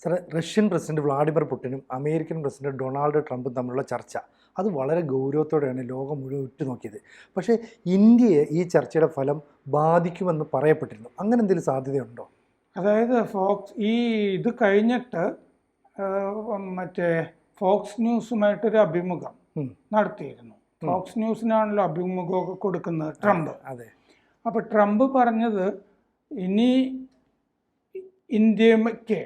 സാറേ, Russian president Vladimir പുടിനും American president Donald ട്രംപും തമ്മിലുള്ള ചർച്ച അത് വളരെ ഗൗരവത്തോടെയാണ് ലോകം മുഴുവൻ ഉറ്റുനോക്കിയത്. പക്ഷേ ഇന്ത്യയെ ഈ ചർച്ചയുടെ ഫലം ബാധിക്കുമെന്ന് പറയപ്പെട്ടിരുന്നു. അങ്ങനെ എന്തെങ്കിലും സാധ്യതയുണ്ടോ? അതായത് ഇത് കഴിഞ്ഞിട്ട് മറ്റേ ഫോക്സ് ന്യൂസുമായിട്ടൊരു അഭിമുഖം നടത്തിയിരുന്നു. ഫോക്സ് ന്യൂസിനാണല്ലോ അഭിമുഖമൊക്കെ കൊടുക്കുന്നത് ട്രംപ്. അതെ. അപ്പോൾ ട്രംപ് പറഞ്ഞത് ഇനി ഇന്ത്യക്ക്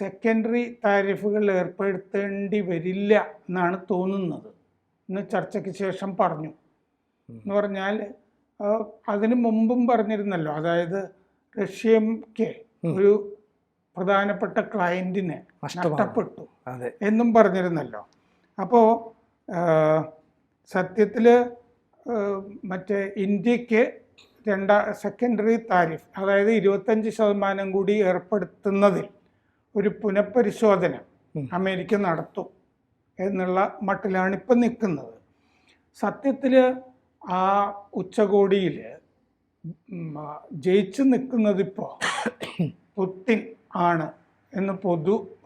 സെക്കൻഡറി താരിഫുകൾ ഏർപ്പെടുത്തേണ്ടി വരില്ല എന്നാണ് തോന്നുന്നത് എന്ന് ചർച്ചയ്ക്ക് ശേഷം പറഞ്ഞു. എന്ന് പറഞ്ഞാൽ അതിനു മുമ്പും പറഞ്ഞിരുന്നല്ലോ, അതായത് റഷ്യക്ക് ഒരു പ്രധാനപ്പെട്ട ക്ലയൻറ്റിനെ നഷ്ടപ്പെട്ടു എന്നും പറഞ്ഞിരുന്നല്ലോ. അപ്പോൾ സത്യത്തിൽ മറ്റേ ഇന്ത്യക്ക് സെക്കൻഡറി താരിഫ്, അതായത് 25% കൂടി ഏർപ്പെടുത്തുന്നതിൽ ഒരു പുനഃപരിശോധന അമേരിക്ക നടത്തും എന്നുള്ള മട്ടിലാണ് ഇപ്പം നിൽക്കുന്നത്. സത്യത്തിൽ ആ ഉച്ചകോടിയിൽ ജയിച്ചു നിൽക്കുന്നതിപ്പോൾ പുടിൻ ആണ് എന്ന്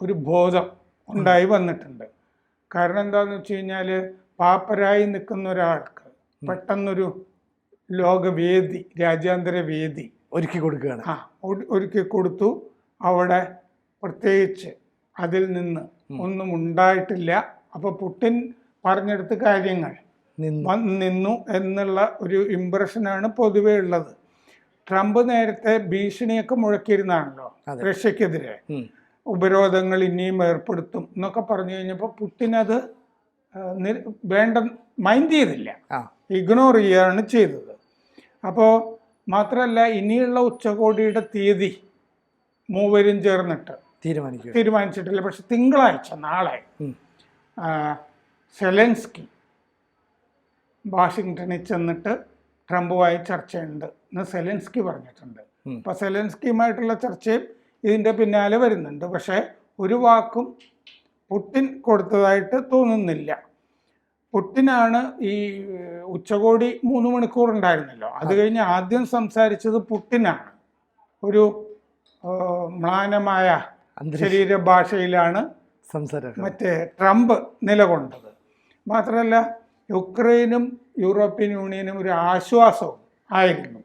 ഒരു ബോധം ഉണ്ടായി വന്നിട്ടുണ്ട്. കാരണം എന്താണെന്ന് വെച്ച് കഴിഞ്ഞാൽ പാപ്പരായി നിൽക്കുന്ന ഒരാൾക്ക് പെട്ടെന്നൊരു ലോകവേദി, രാജ്യാന്തര വേദി ഒരുക്കി കൊടുക്കുകയാണ്. ഒരുക്കി കൊടുത്തു. അവിടെ പ്രത്യേകിച്ച് അതിൽ നിന്ന് ഒന്നും ഉണ്ടായിട്ടില്ല. അപ്പോൾ പുടിൻ പറഞ്ഞെടുത്ത കാര്യങ്ങൾ നിന്നു എന്നുള്ള ഒരു ഇംപ്രഷനാണ് പൊതുവേ ഉള്ളത്. ട്രംപ് നേരത്തെ ഭീഷണിയൊക്കെ മുഴക്കിയിരുന്നാണല്ലോ റഷ്യക്കെതിരെ, ഉപരോധങ്ങൾ ഇനിയും ഏർപ്പെടുത്തും എന്നൊക്കെ പറഞ്ഞു കഴിഞ്ഞപ്പോൾ പുടിൻ അത് മൈൻഡ് ചെയ്തില്ല, ഇഗ്നോർ ചെയ്യുകയാണ് ചെയ്തത്. അപ്പോൾ മാത്രമല്ല, ഇനിയുള്ള ഉച്ചകോടിയുടെ തീയതി മൂവരും ചേർന്നിട്ട് തീരുമാനിച്ചിട്ടില്ല. പക്ഷെ തിങ്കളാഴ്ച, നാളെ സെലൻസ്കി വാഷിങ്ടണിൽ ചെന്നിട്ട് ട്രംപുമായി ചർച്ചയുണ്ട് എന്ന് സെലൻസ്കി പറഞ്ഞിട്ടുണ്ട്. അപ്പോൾ സെലൻസ്കിയുമായിട്ടുള്ള ചർച്ചയും ഇതിൻ്റെ പിന്നാലെ വരുന്നുണ്ട്. പക്ഷേ ഒരു വാക്കും പുടിൻ കൊടുത്തതായിട്ട് തോന്നുന്നില്ല. പുടിനാണ് ഈ ഉച്ചകോടി 3 മണിക്കൂർ ഉണ്ടായിരുന്നല്ലോ, അത് കഴിഞ്ഞ് ആദ്യം സംസാരിച്ചത് പുടിനാണ്. ഒരു മ്ലാനമായ ശരീരഭാഷയിലാണ് മറ്റേ ട്രംപ് നിലകൊണ്ടത്. മാത്രമല്ല, യുക്രൈനും യൂറോപ്യൻ യൂണിയനും ഒരു ആശ്വാസവും ആയിരുന്നു.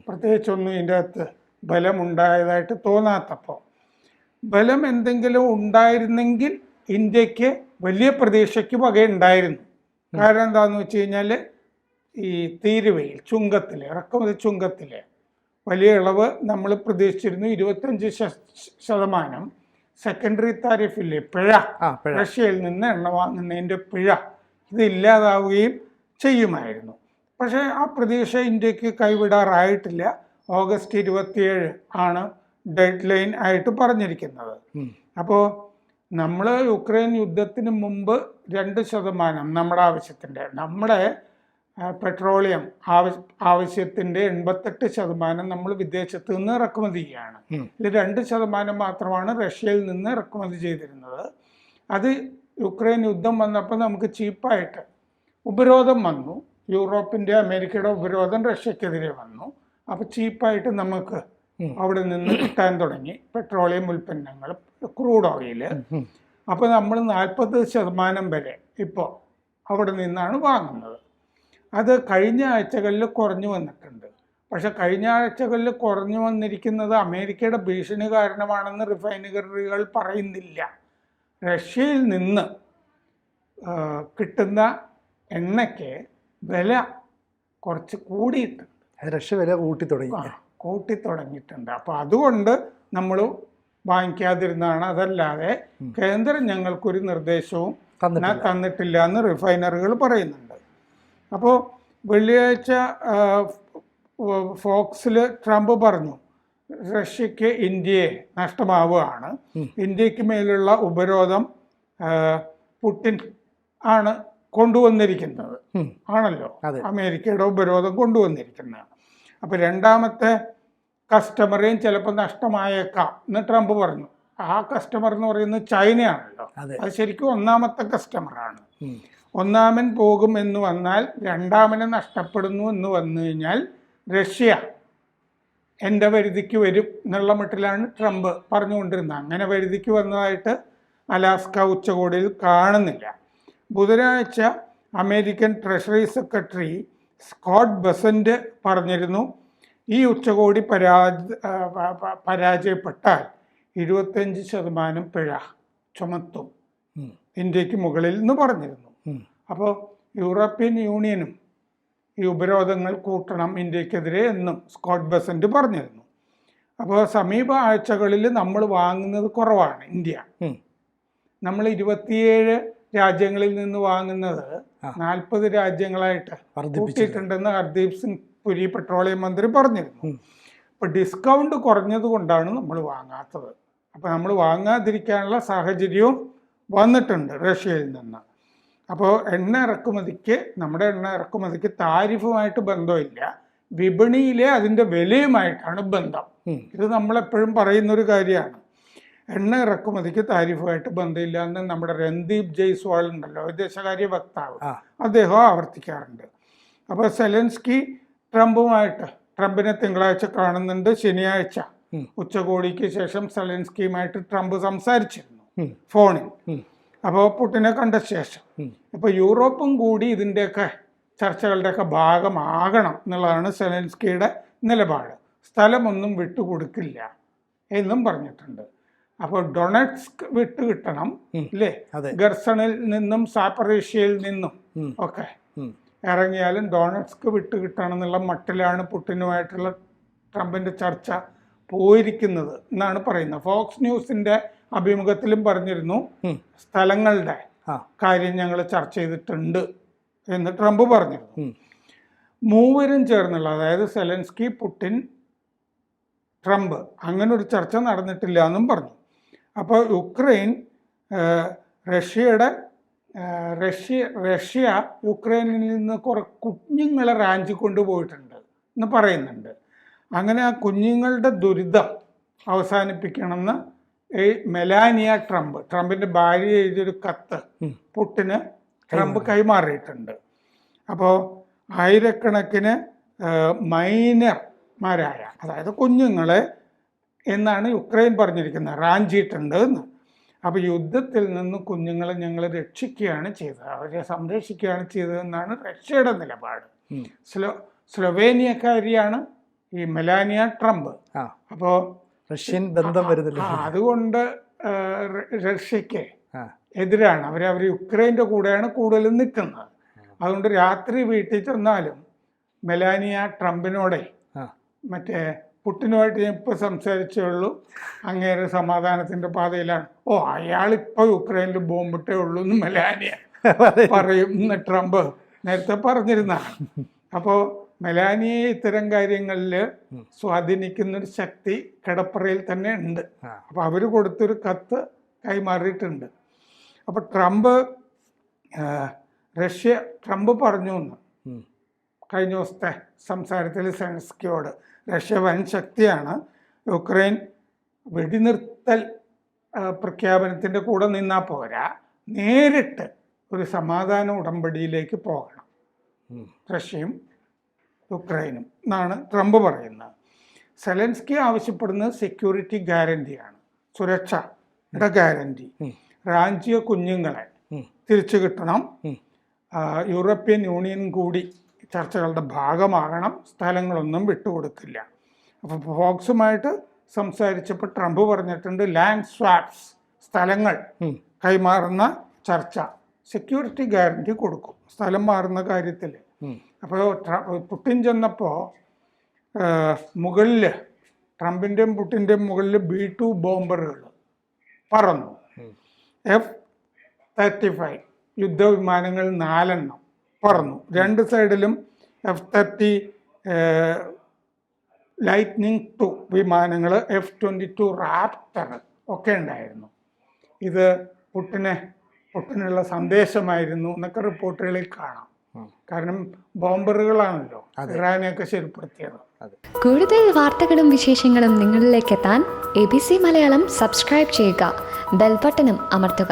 പ്രത്യേകിച്ചൊന്നും ഇതിൻ്റെ അകത്ത് ബലമുണ്ടായതായിട്ട് തോന്നാത്തപ്പോൾ. ബലം എന്തെങ്കിലും ഉണ്ടായിരുന്നെങ്കിൽ ഇന്ത്യക്ക് വലിയ പ്രതീക്ഷയ്ക്ക് വകയുണ്ടായിരുന്നു. കാരണം എന്താണെന്ന് വെച്ച് കഴിഞ്ഞാൽ ഈ തീരുവയിൽ, ഇറക്കുമതി ചുങ്കത്തിലെ വലിയ ഇളവ് നമ്മൾ പ്രതീക്ഷിച്ചിരുന്നു. 25% സെക്കൻഡറി താരിഫില്ലേ, പിഴ, റഷ്യയിൽ നിന്ന് എണ്ണ വാങ്ങുന്നതിൻ്റെ പിഴ, ഇത് ഇല്ലാതാവുകയും ചെയ്യുമായിരുന്നു. പക്ഷേ ആ പ്രതീക്ഷ ഇന്ത്യക്ക് കൈവിടാറായിട്ടില്ല. ഓഗസ്റ്റ് 27 ആണ് ഡെഡ് ലൈൻ ആയിട്ട് പറഞ്ഞിരിക്കുന്നത്. അപ്പോൾ നമ്മൾ യുക്രൈൻ യുദ്ധത്തിന് മുമ്പ് 2% നമ്മുടെ പെട്രോളിയം ആവശ്യത്തിൻ്റെ 88% നമ്മൾ വിദേശത്ത് നിന്ന് ഇറക്കുമതി ചെയ്യുകയാണ്. ഇതിൽ 2% മാത്രമാണ് റഷ്യയിൽ നിന്ന് ഇറക്കുമതി ചെയ്തിരുന്നത്. അത് യുക്രൈൻ യുദ്ധം വന്നപ്പോൾ നമുക്ക് ചീപ്പായിട്ട് ഉപരോധം വന്നു. യൂറോപ്പിൻ്റെ, അമേരിക്കയുടെ ഉപരോധം റഷ്യക്കെതിരെ വന്നു. അപ്പോൾ ചീപ്പായിട്ട് നമുക്ക് അവിടെ നിന്ന് കിട്ടാൻ തുടങ്ങി പെട്രോളിയം ഉൽപ്പന്നങ്ങൾ, ക്രൂഡ് ഓയിൽ. അപ്പോൾ നമ്മൾ 40% വരെ ഇപ്പോൾ അവിടെ നിന്നാണ് വാങ്ങുന്നത്. അത് കഴിഞ്ഞ ആഴ്ചകളിൽ കുറഞ്ഞു വന്നിട്ടുണ്ട്. പക്ഷെ കഴിഞ്ഞ ആഴ്ചകളിൽ കുറഞ്ഞു വന്നിരിക്കുന്നത് അമേരിക്കയുടെ ഭീഷണി കാരണമാണെന്ന് റിഫൈനറികൾ പറയുന്നില്ല. റഷ്യയിൽ നിന്ന് കിട്ടുന്ന എണ്ണയ്ക്ക് വില കുറച്ച് കൂടിയിട്ടുണ്ട്. റഷ്യ വില കൂട്ടി തുടങ്ങിയിട്ടുണ്ട്. അപ്പോൾ അതുകൊണ്ട് നമ്മൾ വാങ്ങിക്കാതിരുന്നതാണ്. അതല്ലാതെ കേന്ദ്രം ഞങ്ങൾക്കൊരു നിർദ്ദേശവും തന്നിട്ടില്ല എന്ന് റിഫൈനറികൾ പറയുന്നുണ്ട്. അപ്പോൾ വെള്ളിയാഴ്ച ഫോക്സിൽ ട്രംപ് പറഞ്ഞു, റഷ്യക്ക് ഇന്ത്യയെ നഷ്ടമാവുകയാണ്, ഇന്ത്യക്ക് മേലുള്ള ഉപരോധം പുടിൻ ആണ് കൊണ്ടുവന്നിരിക്കുന്നത്, ആണല്ലോ അമേരിക്കയുടെ ഉപരോധം കൊണ്ടുവന്നിരിക്കുന്നത്. അപ്പോൾ രണ്ടാമത്തെ കസ്റ്റമറേയും ചിലപ്പോൾ നഷ്ടമായേക്കാം എന്ന് ട്രംപ് പറഞ്ഞു. ആ കസ്റ്റമർ എന്ന് പറയുന്നത് ചൈനയാണല്ലോ. അത് ശരിക്കും ഒന്നാമത്തെ കസ്റ്റമറാണ്. ഒന്നാമൻ പോകും എന്ന് വന്നാൽ രണ്ടാമനെ നഷ്ടപ്പെടുന്നു എന്ന് വന്നു കഴിഞ്ഞാൽ റഷ്യ എൻ്റെ പരിധിക്ക് വരും എന്നുള്ള മട്ടിലാണ് ട്രംപ് പറഞ്ഞുകൊണ്ടിരുന്നത്. അങ്ങനെ പരിധിക്ക് വന്നതായിട്ട് അലാസ്ക ഉച്ചകോടിയിൽ കാണുന്നില്ല. ബുധനാഴ്ച American treasury secretary Scott Bessent പറഞ്ഞിരുന്നു, ഈ ഉച്ചകോടി പരാജയപ്പെട്ടാൽ 25% പിഴ ചുമത്തും ഇന്ത്യക്ക് മുകളിൽ എന്ന് പറഞ്ഞിരുന്നു. അപ്പോൾ യൂറോപ്യൻ യൂണിയനും ഈ ഉപരോധങ്ങൾ കൂട്ടണം ഇന്ത്യക്കെതിരെ എന്നും സ്കോട്ട് ബെസന്റ് പറഞ്ഞിരുന്നു. അപ്പോൾ സമീപ ആഴ്ചകളിൽ നമ്മൾ വാങ്ങുന്നത് കുറവാണ്. ഇന്ത്യ നമ്മൾ 27 രാജ്യങ്ങളിൽ നിന്ന് വാങ്ങുന്നത് 40 രാജ്യങ്ങളായിട്ട് കൂട്ടിയിട്ടുണ്ടെന്ന് ഹർദീപ് സിംഗ് പുരി പെട്രോളിയം മന്ത്രി പറഞ്ഞിരുന്നു. അപ്പോൾ ഡിസ്കൗണ്ട് കുറഞ്ഞത് കൊണ്ടാണ് നമ്മൾ വാങ്ങാത്തത്. അപ്പോൾ നമ്മൾ വാങ്ങാതിരിക്കാനുള്ള സാഹചര്യവും വന്നിട്ടുണ്ട് റഷ്യയിൽ നിന്ന്. അപ്പോൾ നമ്മുടെ എണ്ണ ഇറക്കുമതിക്ക് താരിഫുമായിട്ട് ബന്ധമില്ല, വിപണിയിലെ അതിൻ്റെ വിലയുമായിട്ടാണ് ബന്ധം. ഇത് നമ്മളെപ്പോഴും പറയുന്നൊരു കാര്യമാണ്. എണ്ണ ഇറക്കുമതിക്ക് താരിഫുമായിട്ട് ബന്ധമില്ല എന്ന് നമ്മുടെ രൺദീപ് ജയ്സ്വാൾ ഉണ്ടല്ലോ, വിദേശകാര്യ വക്താവ്, അദ്ദേഹം ആവർത്തിക്കാറുണ്ട്. അപ്പോൾ സെലൻസ്കി ട്രംപിനെ തിങ്കളാഴ്ച കാണുന്നുണ്ട്. ശനിയാഴ്ച ഉച്ചകോടിക്ക് ശേഷം സെലൻസ്കിയുമായിട്ട് ട്രംപ് സംസാരിച്ചിരുന്നു ഫോണിൽ. അപ്പോൾ പുടിനെ കണ്ട ശേഷം ഇപ്പോൾ യൂറോപ്പും കൂടി ഇതിൻ്റെയൊക്കെ ചർച്ചകളുടെയൊക്കെ ഭാഗമാകണം എന്നുള്ളതാണ് സെലൻസ്കിയുടെ നിലപാട്. സ്ഥലമൊന്നും വിട്ടുകൊടുക്കില്ല എന്നും പറഞ്ഞിട്ടുണ്ട്. അപ്പോൾ ഡൊണറ്റ്സ്ക് വിട്ടുകിട്ടണം അല്ലേ, ഗർസണിൽ നിന്നും സാപ്പറേഷ്യയിൽ നിന്നും ഒക്കെ ഇറങ്ങിയാലും ഡൊണറ്റ്സ്ക് വിട്ടുകിട്ടണം എന്നുള്ള മട്ടിലാണ് പുടിനുമായിട്ടുള്ള ട്രംപിൻ്റെ ചർച്ച പോയിരിക്കുന്നത് എന്നാണ് പറയുന്നത്. ഫോക്സ് ന്യൂസിൻ്റെ അഭിമുഖത്തിലും പറഞ്ഞിരുന്നു, സ്ഥലങ്ങളുടെ കാര്യം ഞങ്ങൾ ചർച്ച ചെയ്തിട്ടുണ്ട് എന്ന് ട്രംപ് പറഞ്ഞിരുന്നു. മൂവരും ചേർന്നുള്ള, അതായത് സെലൻസ്കി, പുടിൻ, ട്രംപ്, അങ്ങനെ ഒരു ചർച്ച നടന്നിട്ടില്ല എന്നും പറഞ്ഞു. അപ്പോൾ യുക്രൈൻ റഷ്യ യുക്രൈനിൽ നിന്ന് കുറെ കുഞ്ഞുങ്ങളെ റാഞ്ചി കൊണ്ടുപോയിട്ടുണ്ട് എന്ന് പറയുന്നുണ്ട്. അങ്ങനെ ആ കുഞ്ഞുങ്ങളുടെ ദുരിതം അവസാനിപ്പിക്കണമെന്ന് മെലാനിയ ട്രംപിൻ്റെ ഭാര്യ എഴുതിയൊരു കത്ത് പുടിന് ട്രംപ് കൈമാറിയിട്ടുണ്ട്. അപ്പോൾ ആയിരക്കണക്കിന് മൈനർമാരായ, അതായത് കുഞ്ഞുങ്ങളെ എന്നാണ് യുക്രൈൻ പറഞ്ഞിരിക്കുന്നത്, റാഞ്ചിയിട്ടുണ്ട് എന്ന്. അപ്പോൾ യുദ്ധത്തിൽ നിന്ന് കുഞ്ഞുങ്ങളെ ഞങ്ങൾ രക്ഷിക്കുകയാണ് ചെയ്തത്, അവരെ സംരക്ഷിക്കുകയാണ് ചെയ്തതെന്നാണ് റഷ്യയുടെ നിലപാട്. സ്ലൊവേനിയക്കാരിയാണ് ഈ മെലാനിയ ട്രംപ്. അപ്പോൾ റഷ്യൻ ബന്ധം വരുന്നില്ല, അതുകൊണ്ട് റഷ്യക്ക് എതിരാണ്. അവർ യുക്രൈൻ്റെ കൂടെയാണ് കൂടുതലും നിൽക്കുന്നത്. അതുകൊണ്ട് രാത്രി വീട്ടിൽ ചെന്നാലും മെലാനിയ ട്രംപിനോടെ മറ്റേ പുടിനുമായിട്ട് ഞാൻ ഇപ്പോൾ സംസാരിച്ചേ ഉള്ളൂ, അങ്ങേരെ സമാധാനത്തിൻ്റെ പാതയിലാണ്, അയാളിപ്പോൾ യുക്രൈനിൽ ബോംബിട്ടേ ഉള്ളൂ എന്ന് മെലാനിയ പറയും എന്ന് ട്രംപ് നേരത്തെ പറഞ്ഞിരുന്നതാണ്. അപ്പോൾ മെലാനിയെ ഇത്തരം കാര്യങ്ങളിൽ സ്വാധീനിക്കുന്നൊരു ശക്തി കിടപ്പറയിൽ തന്നെ ഉണ്ട്. അപ്പോൾ അവർ കൊടുത്തൊരു കത്ത് കൈമാറിയിട്ടുണ്ട്. അപ്പോൾ ട്രംപ് പറഞ്ഞു എന്ന് കഴിഞ്ഞ ദിവസത്തെ സംസാരത്തിൽ സെലൻസ്കിയോട്, റഷ്യ വൻ ശക്തിയാണ്, യുക്രൈൻ വെടിനിർത്തൽ പ്രഖ്യാപനത്തിൻ്റെ കൂടെ നിന്നാൽ പോരാ, നേരിട്ട് ഒരു സമാധാന ഉടമ്പടിയിലേക്ക് പോകണം റഷ്യയും യുക്രൈനും എന്നാണ് ട്രംപ് പറയുന്നത്. സെലൻസ്കി ആവശ്യപ്പെടുന്നത് സെക്യൂരിറ്റി ഗ്യാരണ്ടിയാണ്, സുരക്ഷയുടെ ഗ്യാരണ്ടി. റാഞ്ചിയ കുഞ്ഞുങ്ങളെ തിരിച്ചു കിട്ടണം, യൂറോപ്യൻ യൂണിയൻ കൂടി ചർച്ചകളുടെ ഭാഗമാകണം, സ്ഥലങ്ങളൊന്നും വിട്ടുകൊടുക്കില്ല. അപ്പോൾ ഫോക്സുമായിട്ട് സംസാരിച്ചപ്പോൾ ട്രംപ് പറഞ്ഞിട്ടുണ്ട്, ലാൻഡ് സ്വാപ്സ്, സ്ഥലങ്ങൾ കൈമാറുന്ന ചർച്ച, സെക്യൂരിറ്റി ഗ്യാരണ്ടി കൊടുക്കും സ്ഥലം മാറുന്ന കാര്യത്തിൽ. അപ്പോൾ പുടിൻ ചെന്നപ്പോൾ മുകളിൽ ട്രംപിൻ്റെയും പുടിൻ്റെയും മുകളിൽ B-2 ബോംബറുകൾ പറന്നു. F-35 യുദ്ധവിമാനങ്ങൾ 4 എണ്ണം പറന്നു. 2 സൈഡിലും F-30 ലൈറ്റ്നിങ് 2 വിമാനങ്ങൾ, F-22 റാപ്റ്റർ ഒക്കെ ഉണ്ടായിരുന്നു. ഇത് പുടിനുള്ള സന്ദേശമായിരുന്നു എന്നൊക്കെ റിപ്പോർട്ടുകളിൽ കാണാം. കാരണം ബോംബറുകളാണല്ലോ ഇറാനെയൊക്കെ ശരിപ്പെടുത്തിയത്. കൂടുതൽ വാർത്തകളും വിശേഷങ്ങളും നിങ്ങളിലേക്ക് എത്താൻ ABC മലയാളം സബ്സ്ക്രൈബ് ചെയ്യുക, ബെൽബട്ടനും അമർത്തുക.